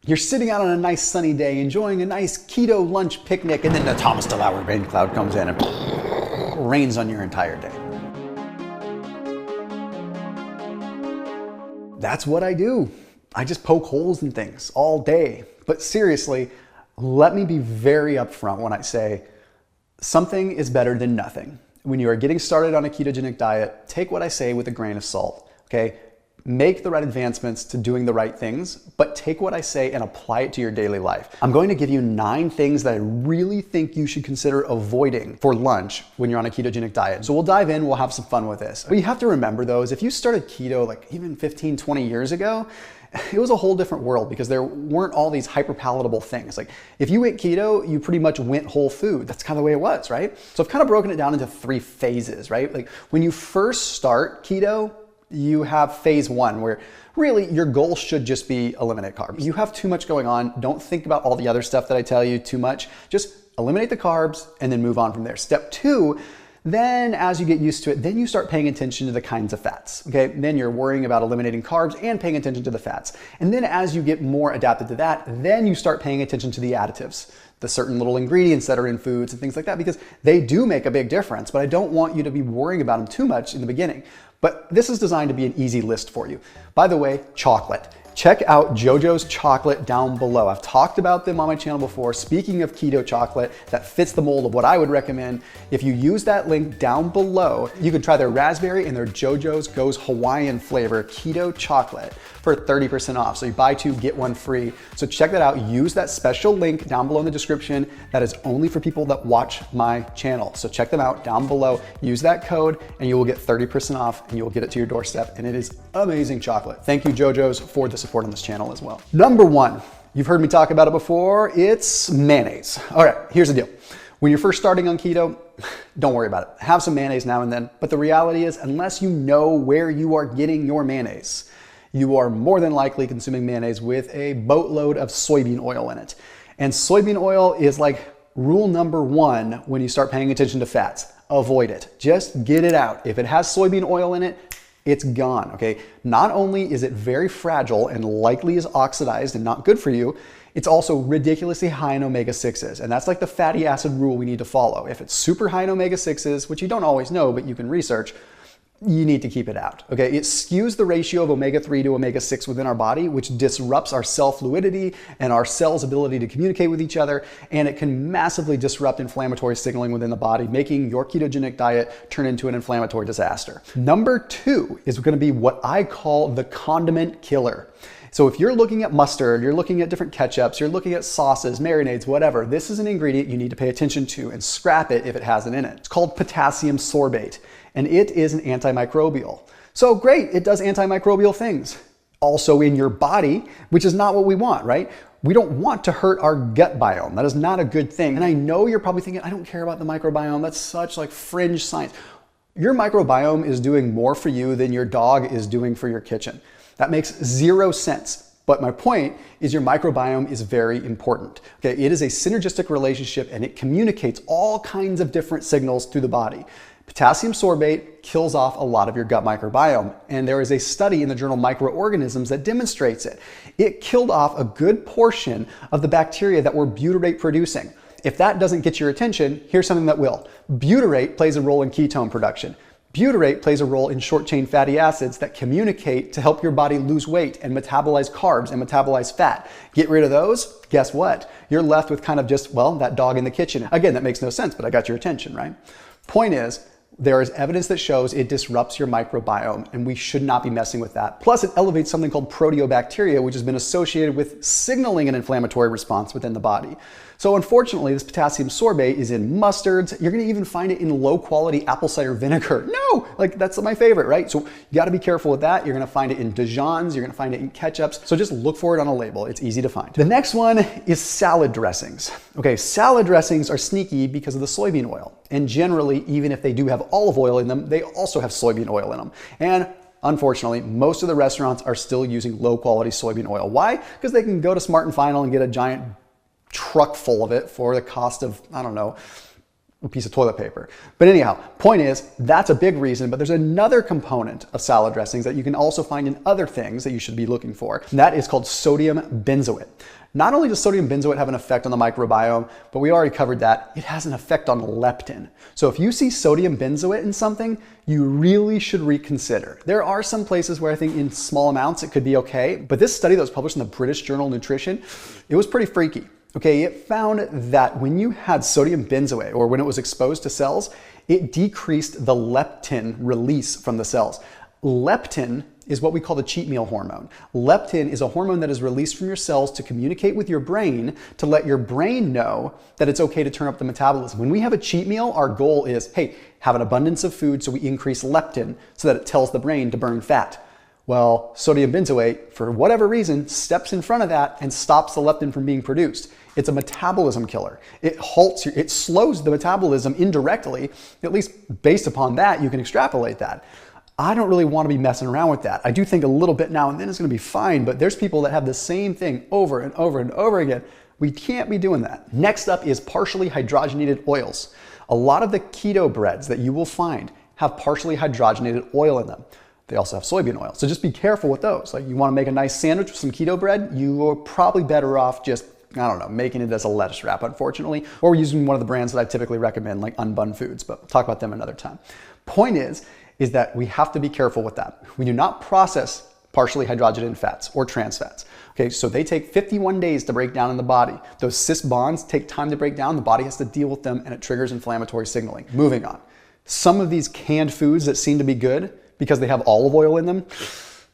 You're sitting out on a nice sunny day, enjoying a nice keto lunch picnic, and then the Thomas DeLauer rain cloud comes in and rains on your entire day. That's what I do. I just poke holes in things all day. But seriously, let me be very upfront when I say something is better than nothing. When you are getting started on a ketogenic diet, take what I say with a grain of salt, okay? Make the right advancements to doing the right things, but take what I say and apply it to your daily life. I'm going to give you 9 things that I really think you should consider avoiding for lunch when you're on a ketogenic diet. So we'll dive in, we'll have some fun with this. But you have to remember though, is if you started keto like even 15, 20 years ago, it was a whole different world because there weren't all these hyper-palatable things. Like if you went keto, you pretty much went whole food. That's kind of the way it was, right? So I've kind of broken it down into 3 phases, right? Like when you first start keto, you have phase 1 where really your goal should just be eliminate carbs. You have too much going on. Don't think about all the other stuff that I tell you too much. Just eliminate the carbs and then move on from there. Step 2, then as you get used to it, then you start paying attention to the kinds of fats, okay? Then you're worrying about eliminating carbs and paying attention to the fats. And then as you get more adapted to that, then you start paying attention to the additives, the certain little ingredients that are in foods and things like that, because they do make a big difference, but I don't want you to be worrying about them too much in the beginning. But this is designed to be an easy list for you. By the way, chocolate. Check out JoJo's chocolate down below. I've talked about them on my channel before. Speaking of keto chocolate, that fits the mold of what I would recommend. If you use that link down below, you can try their raspberry and their JoJo's Goes Hawaiian flavor keto chocolate for 30% off. So you buy 2, get 1 free. So check that out. Use that special link down below in the description. That is only for people that watch my channel. So check them out down below. Use that code and you will get 30% off and you will get it to your doorstep. And it is amazing chocolate. Thank you, JoJo's, for the support on this channel as well. Number 1, you've heard me talk about it before, it's mayonnaise. All right, here's the deal. When you're first starting on keto, don't worry about it. Have some mayonnaise now and then, but the reality is, unless you know where you are getting your mayonnaise, you are more than likely consuming mayonnaise with a boatload of soybean oil in it. And soybean oil is like rule number 1 when you start paying attention to fats. Avoid it. Just get it out. If it has soybean oil in it, it's gone, okay? Not only is it very fragile and likely is oxidized and not good for you, it's also ridiculously high in omega-6s. And that's like the fatty acid rule we need to follow. If it's super high in omega-6s, which you don't always know, but you can research, you need to keep it out, okay? It skews the ratio of omega-3 to omega-6 within our body, which disrupts our cell fluidity and our cells' ability to communicate with each other, and it can massively disrupt inflammatory signaling within the body, making your ketogenic diet turn into an inflammatory disaster. Number 2 is gonna be what I call the condiment killer. So if you're looking at mustard, you're looking at different ketchups, you're looking at sauces, marinades, whatever, this is an ingredient you need to pay attention to and scrap it if it has it in it. It's called potassium sorbate, and it is an antimicrobial. So great, it does antimicrobial things. Also in your body, which is not what we want, right? We don't want to hurt our gut biome. That is not a good thing. And I know you're probably thinking, I don't care about the microbiome. That's such like fringe science. Your microbiome is doing more for you than your dog is doing for your kitchen. That makes 0 sense. But my point is your microbiome is very important. Okay, it is a synergistic relationship and it communicates all kinds of different signals through the body. Potassium sorbate kills off a lot of your gut microbiome, and there is a study in the journal Microorganisms that demonstrates it. It killed off a good portion of the bacteria that were butyrate producing. If that doesn't get your attention, here's something that will. Butyrate plays a role in ketone production. Butyrate plays a role in short-chain fatty acids that communicate to help your body lose weight and metabolize carbs and metabolize fat. Get rid of those, guess what? You're left with kind of just, well, that dog in the kitchen. Again, that makes no sense, but I got your attention, right? Point is, there is evidence that shows it disrupts your microbiome, and we should not be messing with that. Plus, it elevates something called proteobacteria, which has been associated with signaling an inflammatory response within the body. So unfortunately, this potassium sorbate is in mustards. You're gonna even find it in low quality apple cider vinegar. No, like that's my favorite, right? So you gotta be careful with that. You're gonna find it in Dijons, you're gonna find it in ketchups. So just look for it on a label, it's easy to find. The next one is salad dressings. Okay, salad dressings are sneaky because of the soybean oil. And generally, even if they do have olive oil in them, they also have soybean oil in them. And unfortunately, most of the restaurants are still using low quality soybean oil. Why? Because they can go to Smart and Final and get a giant truck full of it for the cost of, I don't know, a piece of toilet paper. But anyhow, point is, that's a big reason, but there's another component of salad dressings that you can also find in other things that you should be looking for. And that is called sodium benzoate. Not only does sodium benzoate have an effect on the microbiome, but we already covered that, it has an effect on leptin. So if you see sodium benzoate in something, you really should reconsider. There are some places where I think in small amounts it could be okay, but this study that was published in the British Journal of Nutrition, it was pretty freaky. Okay, it found that when you had sodium benzoate, or when it was exposed to cells, it decreased the leptin release from the cells. Leptin is what we call the cheat meal hormone. Leptin is a hormone that is released from your cells to communicate with your brain, to let your brain know that it's okay to turn up the metabolism. When we have a cheat meal, our goal is, hey, have an abundance of food so we increase leptin so that it tells the brain to burn fat. Well, sodium benzoate, for whatever reason, steps in front of that and stops the leptin from being produced. It's a metabolism killer. It slows the metabolism indirectly. At least based upon that, you can extrapolate that. I don't really want to be messing around with that. I do think a little bit now and then is going to be fine, but there's people that have the same thing over and over and over again. We can't be doing that. Next up is partially hydrogenated oils. A lot of the keto breads that you will find have partially hydrogenated oil in them. They also have soybean oil. So just be careful with those. Like, you want to make a nice sandwich with some keto bread, you are probably better off just, I don't know, making it as a lettuce wrap, unfortunately, or using one of the brands that I typically recommend, like Unbun Foods, but we'll talk about them another time. Point is that we have to be careful with that. We do not process partially hydrogenated fats or trans fats. Okay, so they take 51 days to break down in the body. Those cis bonds take time to break down. The body has to deal with them and it triggers inflammatory signaling. Moving on. Some of these canned foods that seem to be good because they have olive oil in them,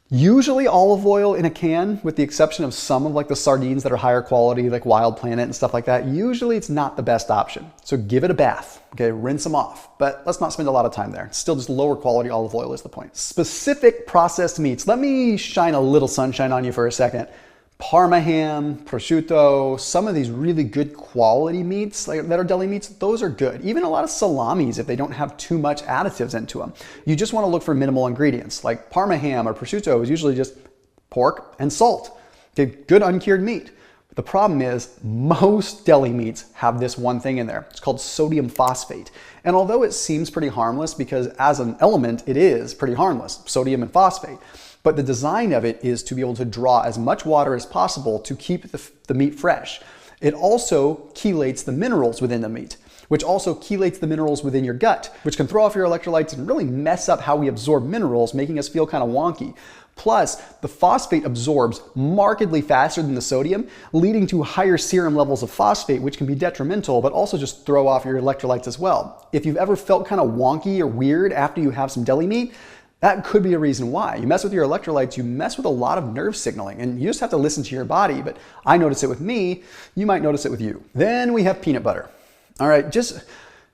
usually olive oil in a can, with the exception of some of like the sardines that are higher quality, like Wild Planet and stuff like that, usually it's not the best option. So give it a bath, okay, rinse them off, but let's not spend a lot of time there. Still just lower quality olive oil is the point. Specific processed meats. Let me shine a little sunshine on you for a second. Parma ham, prosciutto, some of these really good quality meats that are deli meats, those are good. Even a lot of salamis, if they don't have too much additives into them. You just want to look for minimal ingredients. Like Parma ham or prosciutto is usually just pork and salt. Okay, good uncured meat. But the problem is most deli meats have this one thing in there. It's called sodium phosphate. And although it seems pretty harmless, because as an element it is pretty harmless, sodium and phosphate, but the design of it is to be able to draw as much water as possible to keep the meat fresh. It also chelates the minerals within the meat, which also chelates the minerals within your gut, which can throw off your electrolytes and really mess up how we absorb minerals, making us feel kind of wonky. Plus, the phosphate absorbs markedly faster than the sodium, leading to higher serum levels of phosphate, which can be detrimental, but also just throw off your electrolytes as well. If you've ever felt kind of wonky or weird after you have some deli meat, that could be a reason why. You mess with your electrolytes, you mess with a lot of nerve signaling, and you just have to listen to your body. But I notice it with me, you might notice it with you. Then we have peanut butter. All right, just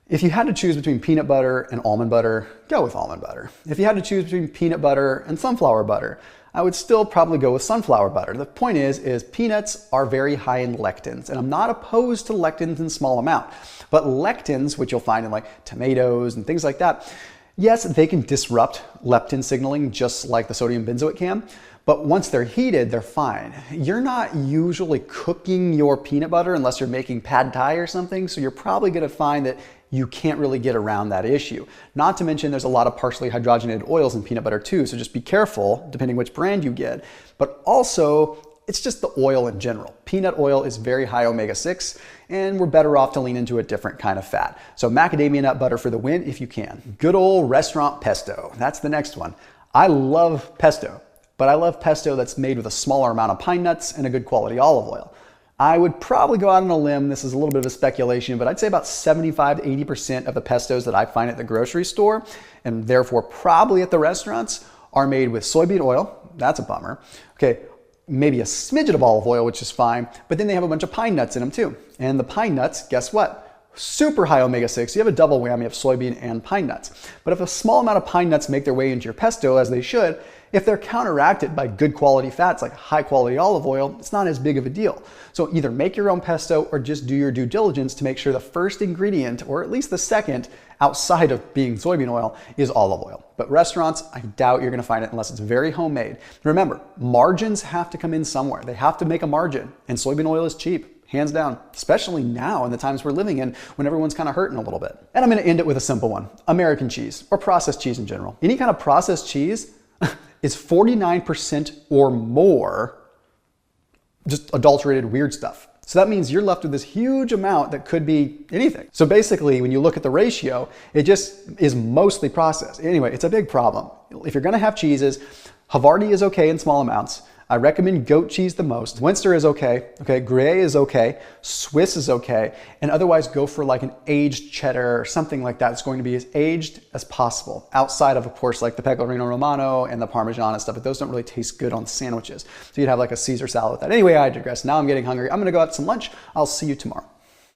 if you had to choose between peanut butter and almond butter, go with almond butter. If you had to choose between peanut butter and sunflower butter, I would still probably go with sunflower butter. The point is peanuts are very high in lectins, and I'm not opposed to lectins in small amount. But lectins, which you'll find in like tomatoes and things like that, yes, they can disrupt leptin signaling just like the sodium benzoate can, but once they're heated, they're fine. You're not usually cooking your peanut butter unless you're making pad thai or something, so you're probably gonna find that you can't really get around that issue. Not to mention there's a lot of partially hydrogenated oils in peanut butter too, so just be careful depending which brand you get. But also, it's just the oil in general. Peanut oil is very high omega-6, and we're better off to lean into a different kind of fat. So macadamia nut butter for the win if you can. Good old restaurant pesto, that's the next one. I love pesto, but I love pesto that's made with a smaller amount of pine nuts and a good quality olive oil. I would probably go out on a limb, this is a little bit of a speculation, but I'd say about 75 to 80% of the pestos that I find at the grocery store, and therefore probably at the restaurants, are made with soybean oil. That's a bummer. Okay, maybe a smidget of olive oil, which is fine, but then they have a bunch of pine nuts in them too. And the pine nuts, guess what? Super high omega-6. You have a double whammy of soybean and pine nuts. But if a small amount of pine nuts make their way into your pesto, as they should, if they're counteracted by good quality fats like high quality olive oil, it's not as big of a deal. So either make your own pesto or just do your due diligence to make sure the first ingredient, or at least the second, outside of being soybean oil, is olive oil. But restaurants, I doubt you're gonna find it unless it's very homemade. Remember, margins have to come in somewhere. They have to make a margin, and soybean oil is cheap. Hands down, especially now in the times we're living in when everyone's kind of hurting a little bit. And I'm gonna end it with a simple one: American cheese, or processed cheese in general. Any kind of processed cheese is 49% or more just adulterated weird stuff. So that means you're left with this huge amount that could be anything. So basically, when you look at the ratio, it just is mostly processed. Anyway, it's a big problem. If you're gonna have cheeses, Havarti is okay in small amounts. I recommend goat cheese the most. Winster is okay, Gruyere is okay, Swiss is okay, and otherwise go for like an aged cheddar or something like that. It's going to be as aged as possible, outside of course, like the Pecorino Romano and the Parmesan and stuff, but those don't really taste good on sandwiches. So you'd have like a Caesar salad with that. Anyway, I digress. Now I'm getting hungry. I'm gonna go out to some lunch. I'll see you tomorrow.